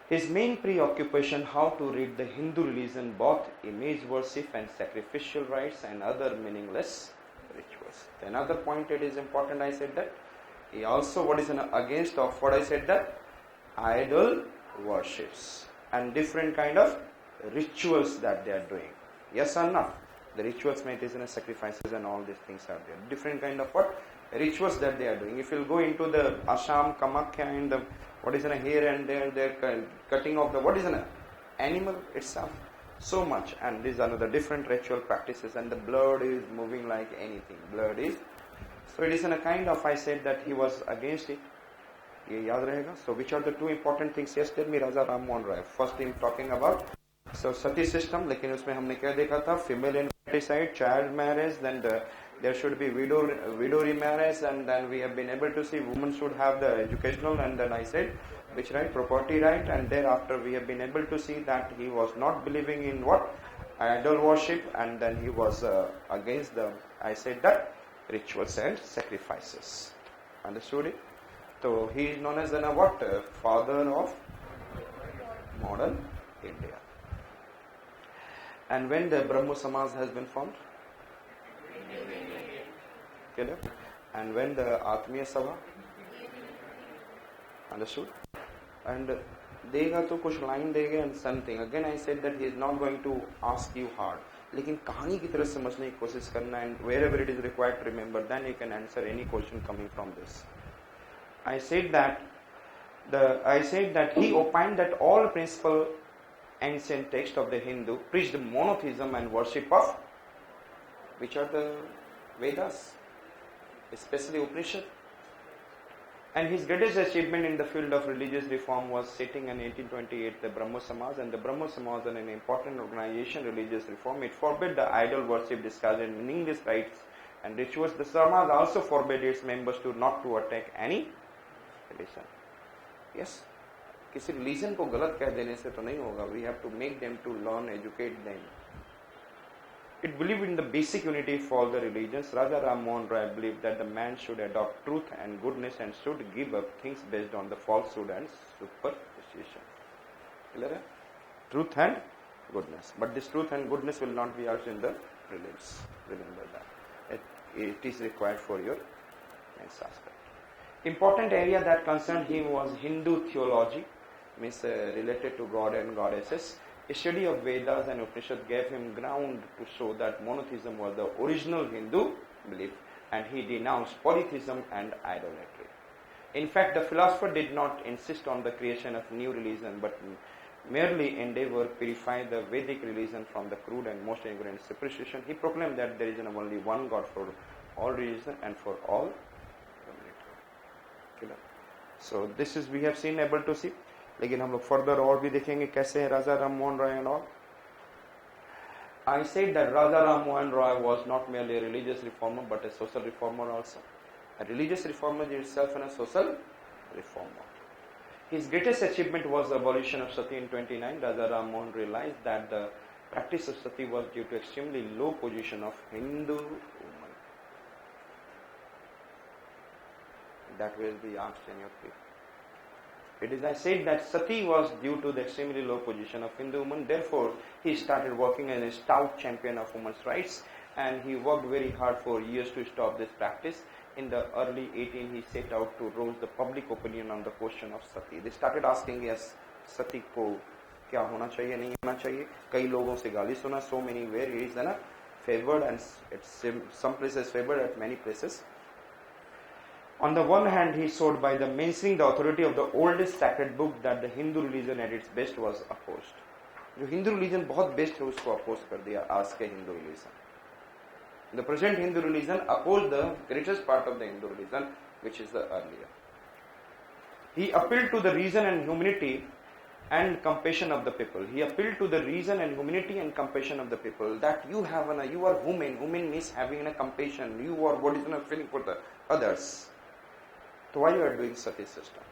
His main preoccupation how to read the Hindu religion, both image worship and sacrificial rites and other meaningless rituals. Another point it is important, I said that he also what is against of what I said that idol worships and different kind of rituals that they are doing. Yes or no? The rituals made is sacrifices and all these things are there. Different kind of what rituals that they are doing. If you go into the Assam, Kamakhya and the what is here and there, they're cutting off the what is an animal itself. So much, and these are the different ritual practices, and the blood is moving like anything. Blood is so it is in a kind of I said that he was against it. ये याद रहेगा. So which are the two important things? Yes, tell me, Raja Ram Mohan Roy. First him talking about so sati system, लेकिन उसमें हमने क्या देखा था? Female infanticide, child marriage, then there should be widow remarriage, and then we have been able to see women should have the educational, and then I said which right, property right, and thereafter we have been able to see that he was not believing in what idol worship, and then he was against the I said that rituals and sacrifices. Understood it? So he is known as the what father of modern India. And when the Brahmo Samaj has been formed? Clear? And when the Atmiya Sabha? Understood? And देगा तो कुछ line देगा and something. Again I said that he is not going to ask you hard. लेकिन कहानी की तरह समझने की कोशिश करना, and wherever it is required to remember, then you can answer any question coming from this. I said that he opined that all principal ancient texts of the Hindu preached monotheism and worship of which are the Vedas, especially Upanishad. And his greatest achievement in the field of religious reform was setting in 1828 the Brahmo Samaj, and the Brahmo Samaj was an important organization, religious reform. It forbade the idol worship, discussed in meaningless rites and rituals. The Samaj also forbade its members not to attack any religion. Yes, किसी religion को गलत कह देने से तो नहीं होगा. We have to make them to learn, educate them. It believed in the basic unity of all the religions. Raja Ram Mohan Roy believed that the man should adopt truth and goodness and should give up things based on the falsehood and superstition. Clear? Truth and goodness. But this truth and goodness will not be asked in the prelims. Remember that. It is required for your next aspect. Important area that concerned him was Hindu theology, means related to God and goddesses. A study of Vedas and Upanishad gave him ground to show that monotheism was the original Hindu belief, and he denounced polytheism and idolatry. In fact, the philosopher did not insist on the creation of new religion, but merely endeavor purify the Vedic religion from the crude and most ignorant superstition. He proclaimed that there is only one God for all religion and for all humanity. So this is we have seen able to see. लेकिन हम लोग further और भी देखेंगे कैसे है Raja Ram Mohan Roy and all. I said that Raja Ram Mohan Roy was not merely a religious reformer but a social reformer also. A religious reformer itself and a social reformer. His greatest achievement was the abolition of sati in 29. Raja Ram Mohan realized that the practice of sati was due to extremely low position of Hindu women. That will be asked in your paper. It is I said that sati was due to the extremely low position of Hindu women. Therefore, he started working as a stout champion of women's rights, and he worked very hard for years to stop this practice. In the early 18, he set out to rouse the public opinion on the question of sati. They started asking, yes, sati को क्या होना चाहिए, नहीं होना चाहिए. कई लोगों से गाली सुना. So many where it is favored, and it's some places favored, at many places. On the one hand, he showed by the mentioning the authority of the oldest sacred book that the Hindu religion at its best was opposed. जो Hindu religion बहुत best है उसको oppose कर दिया आज के Hindu religion. The present Hindu religion opposed the greatest part of the Hindu religion, which is the earlier. He appealed to the reason and humanity and compassion of the people. He appealed to the reason and humanity and compassion of the people. That you are woman. Woman means having a compassion. You are what is a feeling for the others. So why you are doing sati system?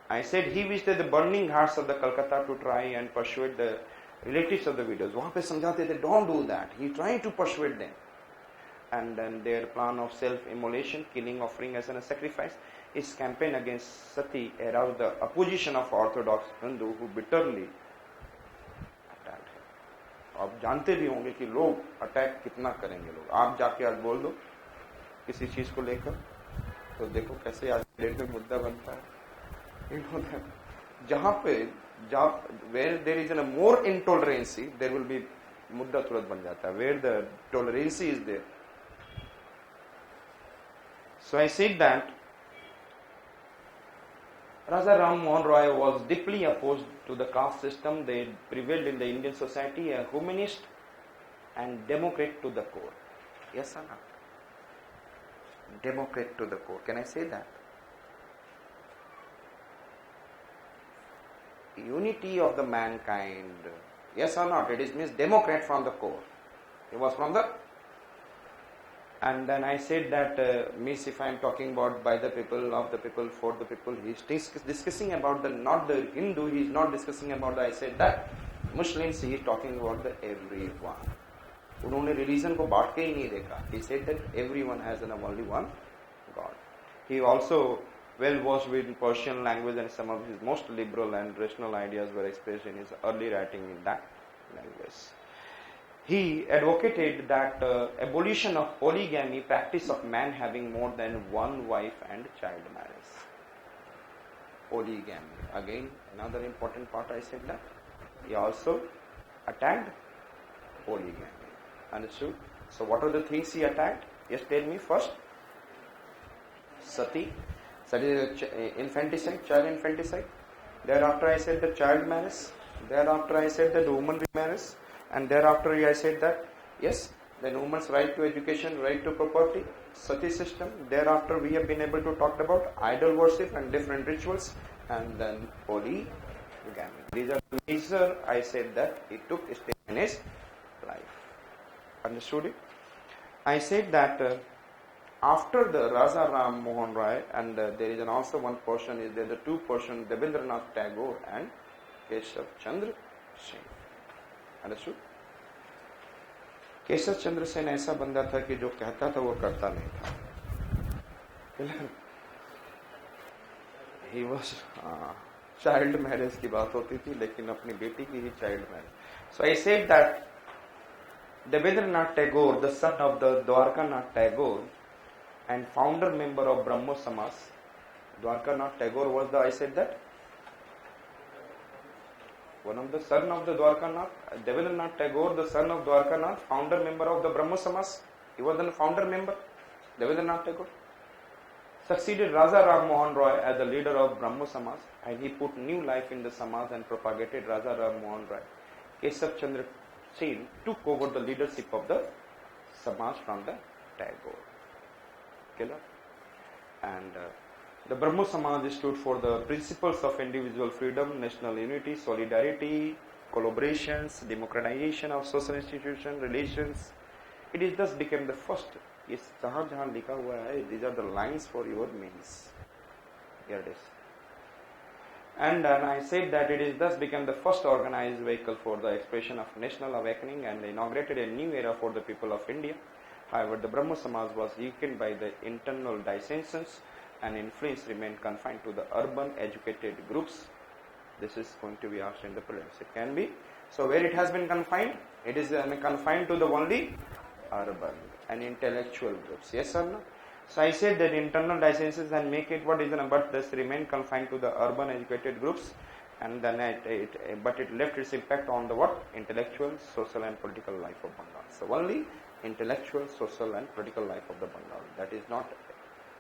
I said he visited the burning hearts of the Calcutta to try and persuade the relatives of the widows. वहाँ पे समझाते थे, don't do that. He tried to persuade them. And then their plan of self-immolation, killing, offering as a sacrifice. his campaign against Sati aroused the opposition of Orthodox Hindu who bitterly attacked him. आप जानते भी होंगे कि लोग attack कितना करेंगे लोग. आप जाके आज बोल दो किसी चीज को लेकर तो देखो कैसे आज डेट में मुद्दा बनता है. जहां पे where there is a more intolerance, there will be मुद्दा तुरंत बन जाता है. Where the tolerance is there. So I said that Raja Ram Mohan Roy was deeply opposed to the caste system that prevailed in the Indian society, a humanist and democrat to the core. Yes or not? Democrat to the core. Can I say that? Unity of the mankind. Yes or not? It is means democrat from the core. He was from the. And then I said that means if I am talking about by the people, of the people, for the people, he is discussing about the not the Hindu. He is not discussing about the. I said that Muslims. He is talking about the everyone. उन्होंने religion को बांट के ही नहीं देखा. He said that everyone has only one God. He also well versed with Persian language and some of his most liberal and rational ideas were expressed in his early writing in that language. He advocated that abolition of polygamy, practice of man having more than one wife and child marriage. Polygamy. Again, another important part I said that. He also attacked polygamy. Understood? So what are the things he attacked? Yes, tell me first. Sati. That is infanticide, child infanticide. Thereafter I said the child marriage. Thereafter I said the woman remarriage. And thereafter I said that, yes, the woman's right to education, right to property, Sati system. Thereafter we have been able to talk about idol worship and different rituals. And then polygamy. These are the major, I said that it took step in his life. Understood it? I said that after the Raja Ram Mohan Roy, and there is also one person, is there the two person, Debendranath Tagore and Keshav Chandra Sen. Understood? Keshav Chandra Sen ऐसा बंदा था कि जो कहता था वो करता नहीं था. He was child marriage की बात होती थी लेकिन अपनी बेटी की ही child marriage. So I said that Debendranath Tagore, the son of the Dwarkanath Tagore and founder member of Brahmo Samaj. Dwarkanath Tagore was the, I said that, one of the son of the Dwarkanath, Debendranath Tagore, the son of Dwarkanath, founder member of the Brahmo Samaj. He was the founder member, Debendranath Tagore. Succeeded Raja Ram Mohan Roy as the leader of Brahmo Samaj, and he put new life in the Samaj and propagated Raja Ram Mohan Roy. Keshav Chandra Sen took over the leadership of the Samaj from the Tagore. And the Brahmo Samaj stood for the principles of individual freedom, national unity, solidarity, collaborations, democratization of social institutions, relations. It is thus became the first. Yes, जहाँ लिखा हुआ है, these are the lines for your mains. Here it is. And I said that it is thus became the first organized vehicle for the expression of national awakening and inaugurated a new era for the people of India. However, the Brahmo Samaj was weakened by the internal dissensions and influence remained confined to the urban educated groups. This is going to be asked in the prelims. It can be. So where it has been confined? It is confined to the only urban and intellectual groups. Yes or no? So I said that internal dissensions and make it what is an, but this remained confined to the urban educated groups, and then but it left its impact on the what? Intellectual, social and political life of Bengal. So only intellectual, social and political life of the Bengal. That is not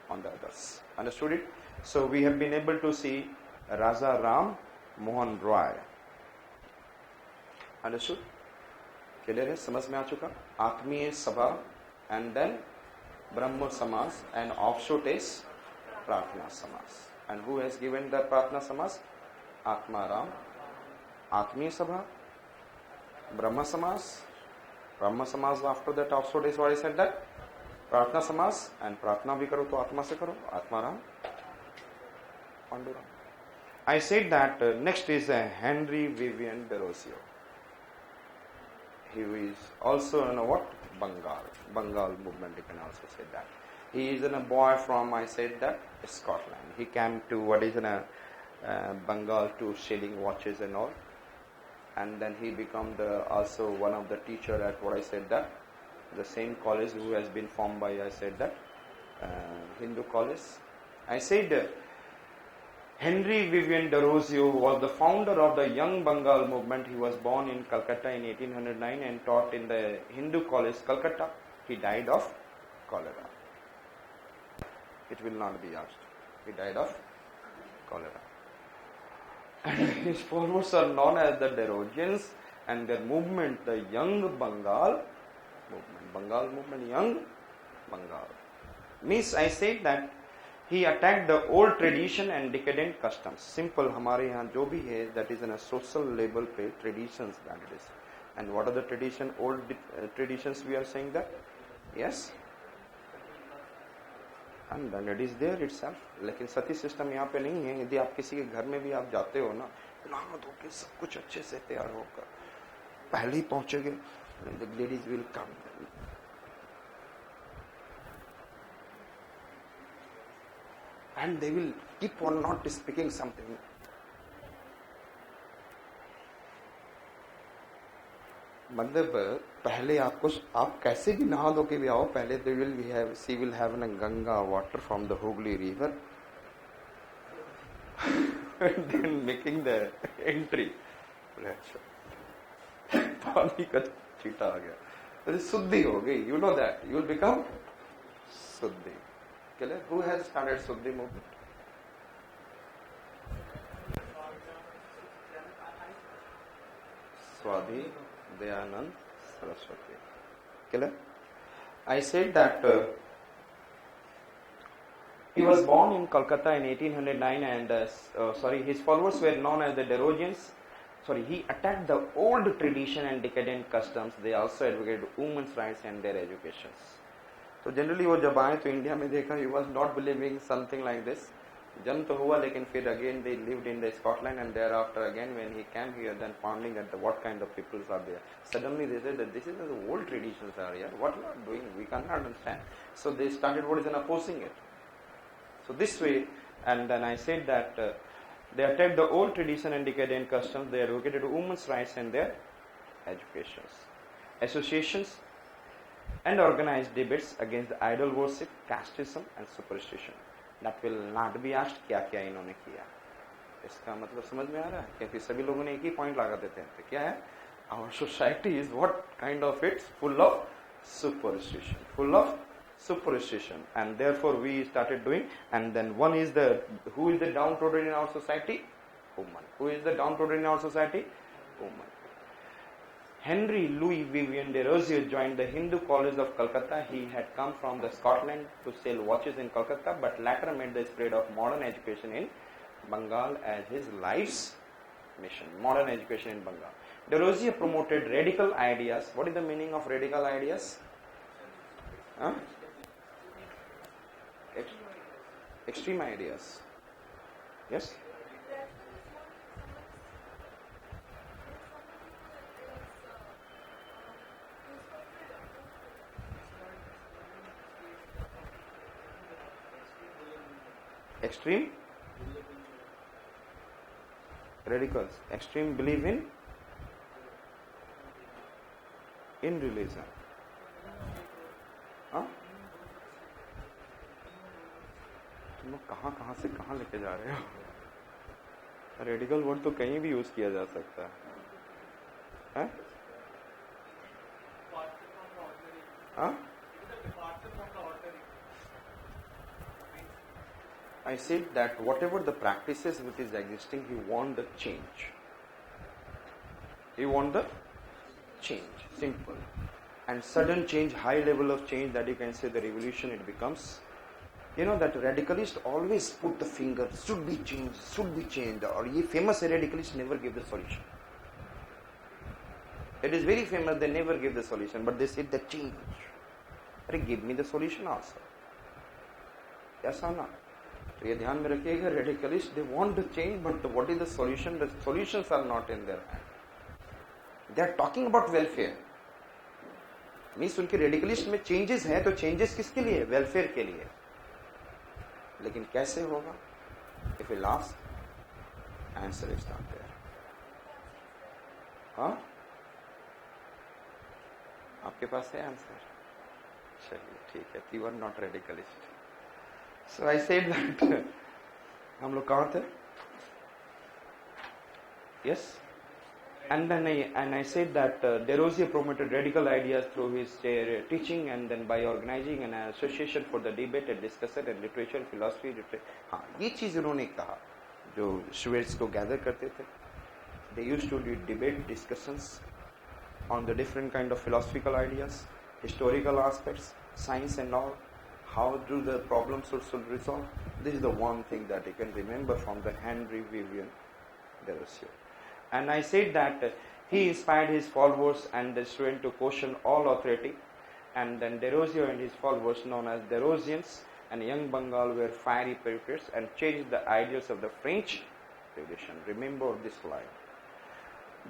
on the others. Understood it? So we have been able to see Raja Ram Mohan Roy. Understood? Clear है? समझ में आ चुका? आत्मीय सभा and then Brahmo Samaj and offshoot is Pratna Samaj. And who has given the Pratna Samaj? Atma Ram. Atmiya Sabha, Brahma Samaj. Brahma Samaj after that offshoot is what I said that? Pratna Samaj and Pratna bhi karo to Atma se karo. Atma Ram. Pandu Ram. I said that next is Henry Vivian Berosio. He is also in what? Bengal movement, you can also say that. He is a boy from, I said that, Scotland. He came to what is in a Bengal to selling watches and all. And then he become also one of the teacher at what I said that, the same college who has been formed by, I said that, Hindu college. I said Henry Vivian de Rosio was the founder of the Young Bengal movement. He was born in Calcutta in 1809 and taught in the Hindu college, Calcutta. He died of cholera. It will not be asked. He died of cholera. And his followers are known as the Derosians, and their movement, the Young Bengal movement. Bengal movement, Young Bengal. Means I said that he attacked the old tradition and decadent customs. Simple, हमारे यहाँ जो भी है, that is in a social level पे traditions that it is. And what are the tradition? Old traditions we are saying that? Yes. And then it is there itself. लेकिन सती system यहाँ पे नहीं है. यदि आप किसी के घर में भी आप जाते हो ना, नहा धो के सब कुछ अच्छे से तैयार होकर पहले ही पहुंचेंगे, the ladies will come. And they will keep on not speaking something. मतलब पहले आपको आप कैसे भी नहा धो के भी आओ, पहले she will have a Ganga water from the Hooghly river and then making the entry. पानी का छींटा आ गया, तो शुद्धि हो गई. You know that you will become शुद्धि. Who has started Suddhi movement? Swadhi Dayanand Saraswati. I said that he was born in Calcutta in 1809 and his followers were known as the Derosians. He attacked the old tradition and decadent customs. They also advocated women's rights and their educations. तो generally वो जब आए तो India में देखा, he was not believing something like this. जन्म तो हुआ, लेकिन फिर again they lived in the Scotland and there after again when he came here, then founding at what kind of peoples are there. Suddenly they said that this is the old traditions are here, what you are doing, we can not understand. So they started what is an opposing it. So this way, and then I said that they attacked the old tradition and decadent customs. They advocated women's rights and their educations, associations, and organized debates against the idol worship, casteism, and superstition. That will not be asked. क्या क्या इन्होंने किया, इसका मतलब समझ में आ रहा है? क्योंकि सभी लोगों ने एक ही पॉइंट लगा देते हैं. तो क्या है? Our society is what kind of it? Full of superstition. Full of superstition, and therefore we started doing. And then one is who is the downtrodden in our society? Woman. Who is the downtrodden in our society? Woman. Henry Louis Vivian de Rosio joined the Hindu College of Calcutta. He had come from the Scotland to sell watches in Calcutta, but later made the spread of modern education in Bengal as his life's mission. Modern education in Bengal. De Rosio promoted radical ideas. What is the meaning of radical ideas? Huh? Extreme ideas. Yes? Extreme radicals. Extreme belief in religion. हाँ? तुम लोग कहाँ से कहाँ लेके जा रहे हो? रेडिकल वर्ड तो कहीं भी यूज किया जा सकता है. हाँ? I said that whatever the practices which is existing, he want the change. He want the change, simple. And sudden change, high level of change, that you can say the revolution, it becomes. You know that radicalists always put the finger, should be changed. Or ye famous radicalists never give the solution. It is very famous, they never give the solution, but they said the change. Give me the solution also. Yes or not? तो ये ध्यान में रखिएगा, radicalists they want to change, but what is the solution? The solutions are not in their hand. They are talking about welfare. Means उनके radicalist में changes हैं, तो changes किसके लिए? वेलफेयर के लिए। लेकिन कैसे होगा? If you last answer is not there. हाँ, आपके पास है आंसर? चलिए ठीक है, you are not radicalist. So I said that हम लोग कहाँ थे? Yes, and then I said that Derosier promoted radical ideas through his teaching, and then by organizing an association for the debate and discussion and literature, philosophy. हाँ, ये चीज उन्होंने कहा जो स्टूडेंट्स को गैदर करते थे। They used to do debate discussions on the different kind of philosophical ideas, historical aspects, science and all. How do the problems also resolve? This is the one thing that you can remember from the Henry Vivian Derosier. And I said that he inspired his followers and the student to question all authority, and then Derosier and his followers, known as Derosians and young Bengal, were fiery patriots and changed the ideals of the French Revolution. Remember this line.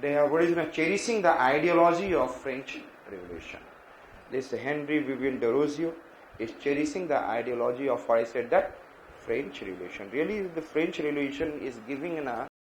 They are originally cherishing the ideology of French Revolution. This Henry Vivian Derosier is cherishing the ideology of what I said, that French Revolution. Really, the French Revolution is giving a